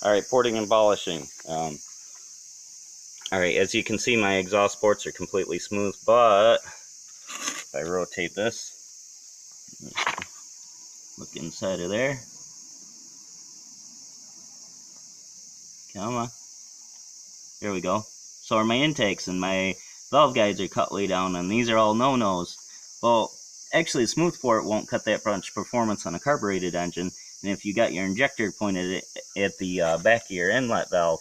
Alright, porting and polishing. Alright, as you can see, my exhaust ports are completely smooth, but if I rotate this, look inside of there. Come on. There we go. So are my intakes, and my valve guides are cut way down, and these are all no-nos. Well, actually, a smooth port won't cut that much performance on a carbureted engine, and if you got your injector pointed at the back of your inlet valve,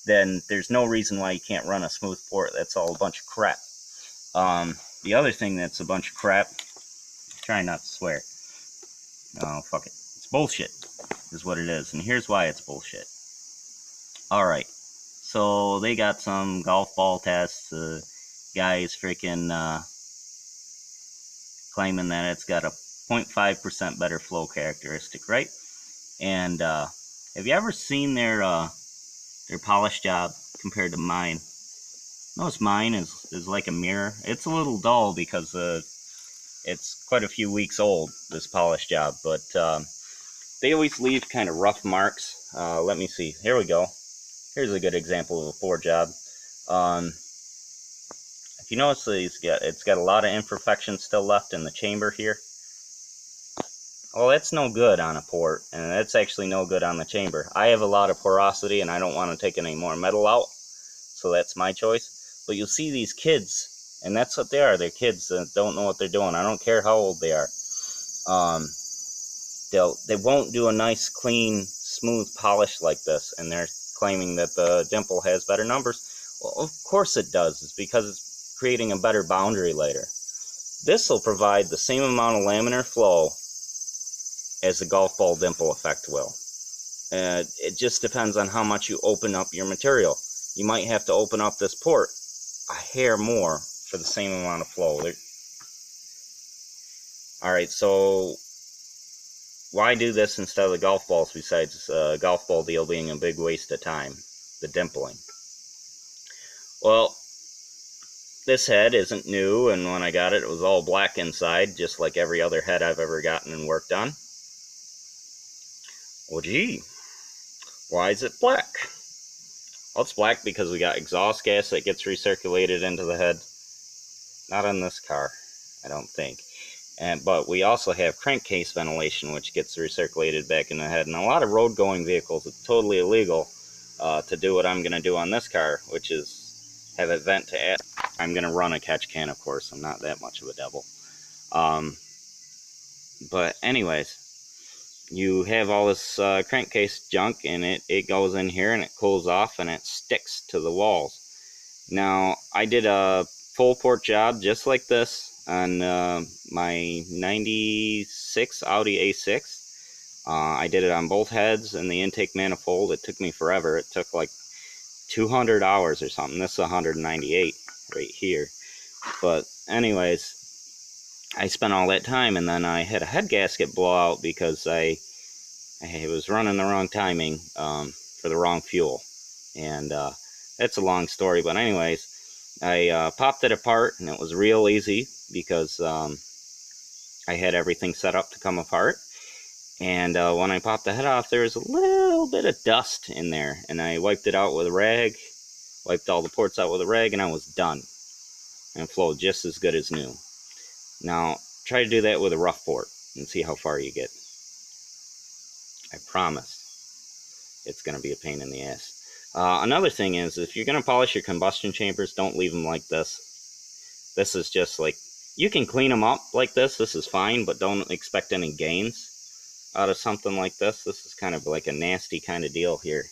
then there's no reason why you can't run a smooth port. That's all a bunch of crap. The other thing that's a bunch of crap, try not to swear. Oh, fuck it. It's bullshit, is what it is, and here's why it's bullshit. Alright, so they got some golf ball tests. Guys freaking claiming that it's got a 0.5% better flow characteristic, right? And have you ever seen their polish job compared to mine? Notice mine is like a mirror. It's a little dull because it's quite a few weeks old, this polish job, but they always leave kind of rough marks. Let me see. Here we go. Here's a good example of a pour job. If you notice, it's got a lot of imperfections still left in the chamber here. Well, that's no good on a port, and that's actually no good on the chamber. I have a lot of porosity, and I don't want to take any more metal out, so that's my choice. But you'll see these kids, and that's what they are. They're kids that don't know what they're doing. I don't care how old they are. They won't do a nice, clean, smooth polish like this, and they're claiming that the dimple has better numbers. Well, of course it does. It's because it's creating a better boundary later. This will provide the same amount of laminar flow as the golf ball dimple effect will. It just depends on how much you open up your material. You might have to open up this port a hair more for the same amount of flow. Alright, so why do this instead of the golf balls, besides golf ball deal being a big waste of time, the dimpling? Well, this head isn't new, and when I got it, it was all black inside, just like every other head I've ever gotten and worked on. Well, gee, why is it black? Well, it's black because we got exhaust gas that gets recirculated into the head. Not on this car, I don't think. But we also have crankcase ventilation, which gets recirculated back in the head. And a lot of road-going vehicles, it's totally illegal to do what I'm going to do on this car, which is have a vent to add. I'm going to run a catch can, of course. I'm not that much of a devil. But anyways, you have all this crankcase junk, and it goes in here, and it cools off, and it sticks to the walls. Now, I did a full port job just like this on my 96 Audi A6. I did it on both heads and the intake manifold. It took me forever. It took like 200 hours or something. This is 198 right here. But anyways, I spent all that time, and then I had a head gasket blowout because I was running the wrong timing for the wrong fuel. And that's a long story, but anyways, I popped it apart, and it was real easy because I had everything set up to come apart. And when I popped the head off, there was a little bit of dust in there, and I wiped it out with a rag, wiped all the ports out with a rag, and I was done. And it flowed just as good as new. Now, try to do that with a rough port and see how far you get. I promise it's going to be a pain in the ass. Another thing is, if you're going to polish your combustion chambers, don't leave them like this. This is just like, you can clean them up like this. This is fine, but don't expect any gains out of something like this. This is kind of like a nasty kind of deal here.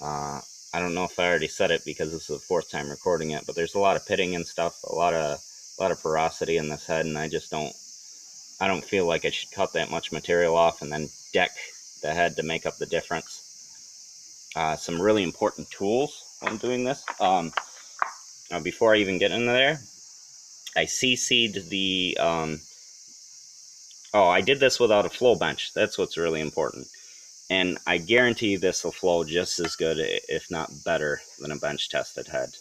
I don't know if I already said it because this is the fourth time recording it, but there's a lot of pitting and stuff, a lot of porosity in this head, and I don't feel like I should cut that much material off and then deck the head to make up the difference. Some really important tools when doing this. Before I even get into there, I CC'd the, I did this without a flow bench. That's what's really important. And I guarantee this will flow just as good, if not better, than a bench tested head.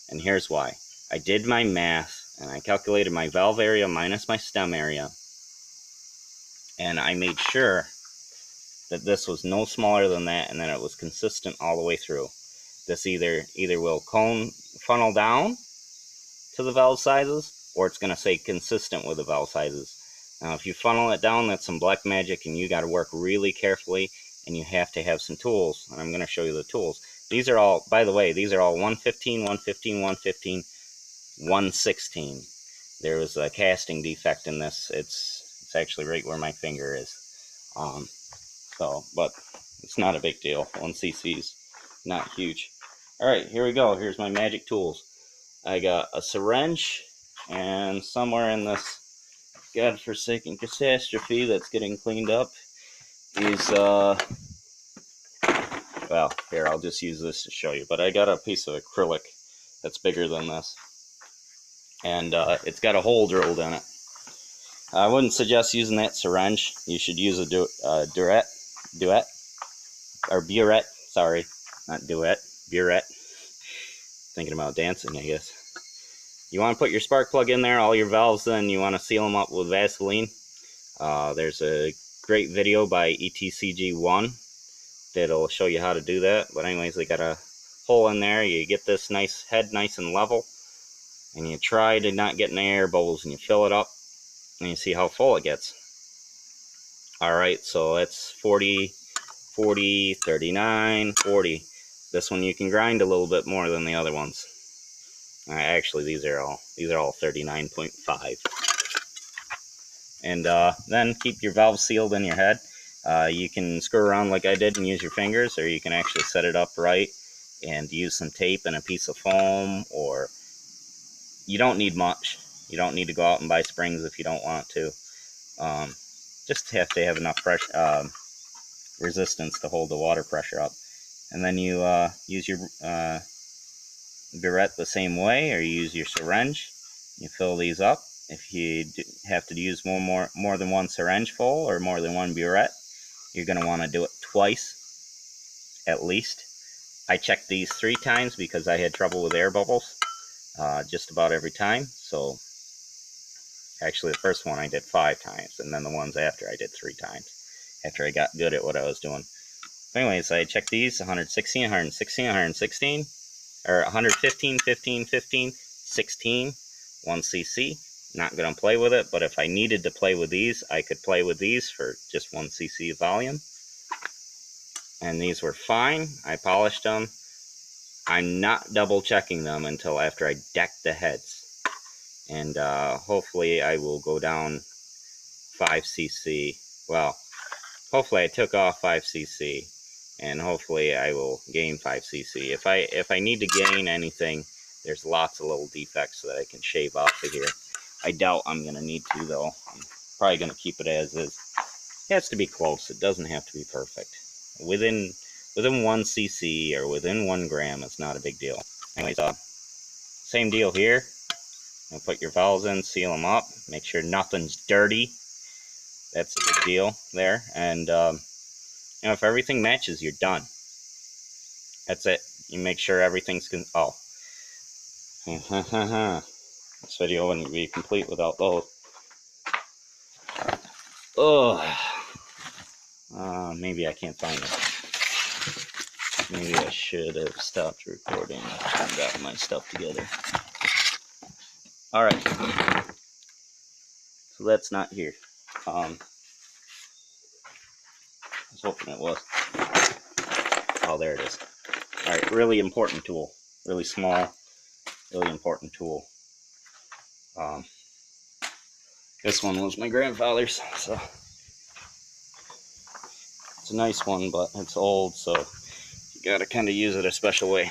And here's why. I did my math, and I calculated my valve area minus my stem area. And I made sure that this was no smaller than that, and then it was consistent all the way through. This either will funnel down to the valve sizes, or it's going to stay consistent with the valve sizes. Now, if you funnel it down, that's some black magic, and you got to work really carefully, and you have to have some tools, and I'm going to show you the tools. These are all, by the way, these are all 115, 115, 115, 116. There was a casting defect in this. It's actually right where my finger is. But it's not a big deal. 1cc's not huge. All right, here we go. Here's my magic tools. I got a syringe, and somewhere in this godforsaken catastrophe that's getting cleaned up is, well, here, I'll just use this to show you. But I got a piece of acrylic that's bigger than this, and it's got a hole drilled in it. I wouldn't suggest using that syringe. You should use a burette, sorry, not duet, burette. Thinking about dancing, I guess. You want to put your spark plug in there, all your valves in, you want to seal them up with Vaseline. There's a great video by ETCG1 that'll show you how to do that. But anyways, they got a hole in there. You get this nice head nice and level, and you try to not get any air bubbles, and you fill it up, and you see how full it gets. Alright, so that's 40, 40, 39, 40. This one you can grind a little bit more than the other ones. Actually, these are all 39.5. And then keep your valve sealed in your head. You can screw around like I did and use your fingers, or you can actually set it up right and use some tape and a piece of foam, or you don't need much. You don't need to go out and buy springs if you don't want to. Just have to have enough pressure, resistance to hold the water pressure up. And then you use your burette the same way, or you use your syringe. You fill these up. If you have to use more than one syringe full or more than one burette, you're going to want to do it twice at least. I checked these 3 times because I had trouble with air bubbles just about every time. So actually the first one I did 5 times, and then the ones after I did 3 times after I got good at what I was doing. Anyways, I checked these 116, 116, 116, or 115, 15, 15, 16, 1cc. Not going to play with it, but if I needed to play with these, I could play with these for just 1cc volume. And these were fine. I polished them. I'm not double checking them until after I deck the heads. And hopefully I will go down 5cc. Well, hopefully I took off 5cc. And hopefully I will gain 5cc. If I need to gain anything, there's lots of little defects that I can shave off of here. I doubt I'm going to need to, though. I'm probably going to keep it as is. It has to be close. It doesn't have to be perfect. Within 1cc or within 1 gram, it's not a big deal. Anyways, same deal here. You'll put your valves in, seal them up, make sure nothing's dirty. That's a big deal there. And you know, if everything matches, you're done. That's it. You make sure everything's oh. This video wouldn't be complete without those. Oh. Maybe I can't find it. Maybe I should have stopped recording and got my stuff together. Alright. So that's not here. I was hoping it was. Oh, there it is. Alright, really important tool. Really small, really important tool. This one was my grandfather's, so it's a nice one, but it's old, so you gotta kind of use it a special way.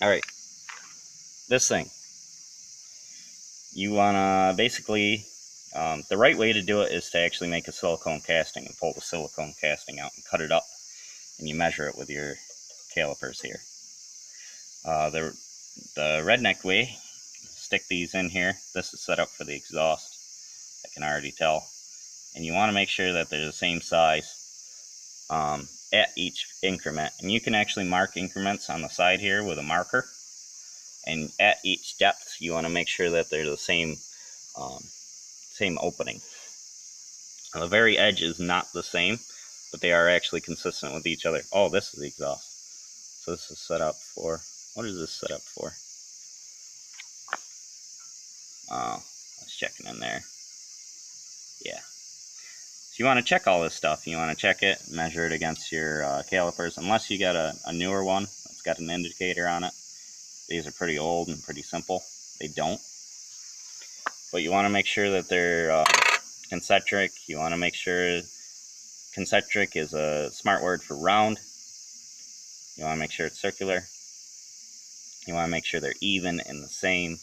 Alright, this thing. You wanna basically, the right way to do it is to actually make a silicone casting and pull the silicone casting out and cut it up, and you measure it with your calipers here. The redneck way, stick these in here. This is set up for the exhaust, I can already tell. And you want to make sure that they're the same size at each increment. And you can actually mark increments on the side here with a marker. And at each depth, you want to make sure that they're the same same opening. The very edge is not the same, but they are actually consistent with each other. Oh, this is the exhaust. So this is set up for, what is this set up for? Oh, I was checking in there. Yeah. So you want to check all this stuff. You want to check it, measure it against your calipers, unless you got a newer one that's got an indicator on it. These are pretty old and pretty simple. They don't. But you want to make sure that they're concentric. You want to make sure concentric is a smart word for round. You want to make sure it's circular. You want to make sure they're even and the same.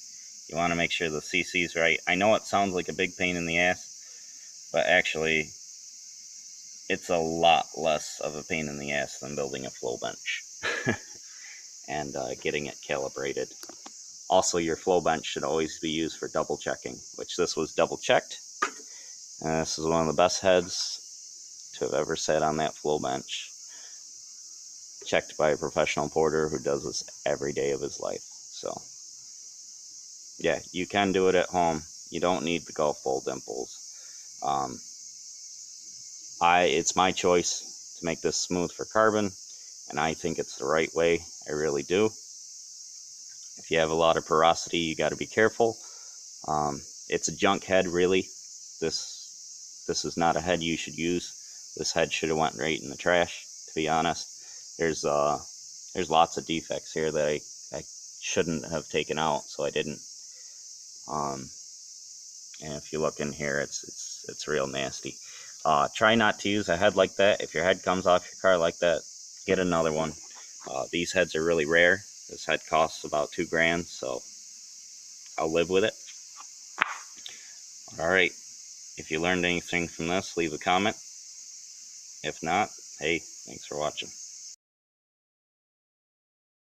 You want to make sure the CC's right. I know it sounds like a big pain in the ass, but actually it's a lot less of a pain in the ass than building a flow bench and getting it calibrated. Also, your flow bench should always be used for double checking, which this was double checked. This is one of the best heads to have ever sat on that flow bench. Checked by a professional porter who does this every day of his life. So, yeah, you can do it at home. You don't need the golf ball dimples. It's my choice to make this smooth for carbon, and I think it's the right way. I really do. If you have a lot of porosity, you got to be careful. It's a junk head, really. This is not a head you should use. This head should have went right in the trash, to be honest. There's lots of defects here that I shouldn't have taken out, so I didn't. And if you look in here, it's real nasty. Try not to use a head like that. If your head comes off your car like that, get another one. These heads are really rare. This head costs about $2 grand, so I'll live with it. Alright, if you learned anything from this, leave a comment. If not, hey, thanks for watching.